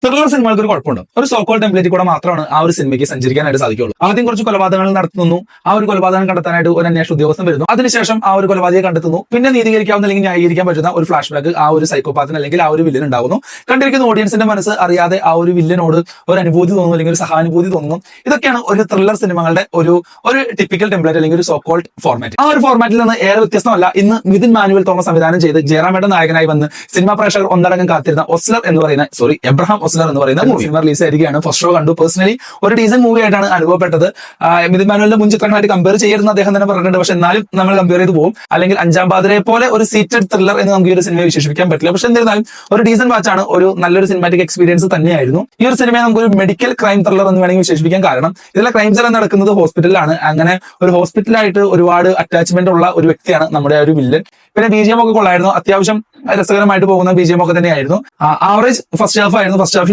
Thriller സിനിമകൾക്ക് ഒരു കുഴപ്പമുണ്ട്. ഒരു സോക്കോൾ ടെംപ്ലേറ്റ് കൂടെ മാത്രമാണ് ആ ഒരു സിനിമയ്ക്ക് സഞ്ചരിക്കാനായിട്ട് സാധിക്കുള്ളൂ. ആദ്യം കുറച്ച് കൊലപാതകങ്ങൾ നടത്തുന്നു, ആ ഒരു കൊലപാതകം കണ്ടെത്താനായിട്ട് ഒരു അന്വേഷണ ഉദ്യോഗസ്ഥൻ വരുന്നു, അതിനുശേഷം ആ ഒരു കൊലപാതകയെ കണ്ടെത്തുന്നു, പിന്നെ നീതീകരിക്കാവുന്ന അല്ലെങ്കിൽ ന്യായീകരിക്കാൻ പറ്റുന്ന ഒരു ഫ്ലാഷ് ബാക്ക് ആ ഒരു സൈക്കോപാത്തിന് അല്ലെങ്കിൽ ആ ഒരു വില്ലൻ ഉണ്ടാകുന്നു. കണ്ടിരിക്കുന്ന ഓഡിയൻസിന്റെ മനസ്സ് അറിയാതെ ആ ഒരു വില്ലനോട് ഒരു അനുഭൂതി തോന്നുന്നു, അല്ലെങ്കിൽ ഒരു സഹാനുഭൂതി തോന്നുന്നു. ഇതൊക്കെയാണ് ഒരു ത്രില്ലർ സിനിമകളുടെ ഒരു ടിപ്പിക്കൽ ടെംപ്ലേറ്റ് അല്ലെങ്കിൽ ഒരു സോക്കോൾഡ് ഫോർമാറ്റ്. ആ ഒരു ഫോർമാറ്റിൽ നിന്ന് ഏറെ വ്യത്യസ്തമല്ല ഇന്ന് മിഥുൻ മാനുവൽ തോമസ് സംവിധാനം ചെയ്ത് ജയറാമേട്ടൻ നായകനായി വന്ന് സിനിമാ പ്രേക്ഷകർ ഒന്നടങ്കം കാത്തിരുന്ന എബ്രഹാം ഒസ്ലർ എന്ന് പറയുന്ന മൂവി റിലീസ് ആയിരിക്കുകയാണ്. ഫസ്റ്റ് ഷോ കണ്ടു. പേഴ്സണലി ഒരു ഡീസന്റ് മൂവി ആയിട്ടാണ് അനുഭവപ്പെട്ടത്. മിഥുൻ മാനുവലിന്റെ മുൻ ചിത്രങ്ങളായിട്ട് കമ്പയർ ചെയ്യുന്ന അദ്ദേഹം തന്നെ പറഞ്ഞിട്ടുണ്ട്. പക്ഷെ എന്നാലും നമ്മൾ കമ്പയർ ചെയ്ത് പോകും. അല്ലെങ്കിൽ അഞ്ചാം പാതിരയെ പോലെ ഒരു സീറ്റഡ് ത്രില്ലർ എന്ന് നമുക്ക് ഈ ഒരു സിനിമയെ വിശേഷിപ്പിക്കാൻ പറ്റില്ല. പക്ഷെ എന്നിരുന്നാലും ഒരു ഡീസന്റ് വാച്ചാണ്, ഒരു നല്ലൊരു സിനിമാറ്റിക് എക്സ്പീരിയൻസ് തന്നെയായിരുന്നു. ഈ ഒരു സിനിമയെ നമുക്ക് ഒരു മെഡിക്കൽ ക്രൈം ത്രില്ലർ എന്ന് വേണമെങ്കിൽ വിശേഷിപ്പിക്കാൻ കാരണം ഇതിലെ ക്രൈംസ് എല്ലാം നടക്കുന്നത് ഹോസ്പിറ്റലിലാണ്. അങ്ങനെ ഒരു ഹോസ്പിറ്റലായിട്ട് ഒരുപാട് അറ്റാച്ച്മെന്റ് ഉള്ള ഒരു വ്യക്തിയാണ് നമ്മുടെ ഒരു വില്ലൻ. പിന്നെ BGM ഒക്കെ കൊള്ളായിരുന്നു. അത്യാവശ്യം രസകരമായിട്ട് പോകുന്ന BGM ഒക്കെ തന്നെയായിരുന്നു. ആവറേജ് ഫസ്റ്റ് ഹാഫ് ആയിരുന്നു. ഫസ്റ്റ് ഹാഫിൽ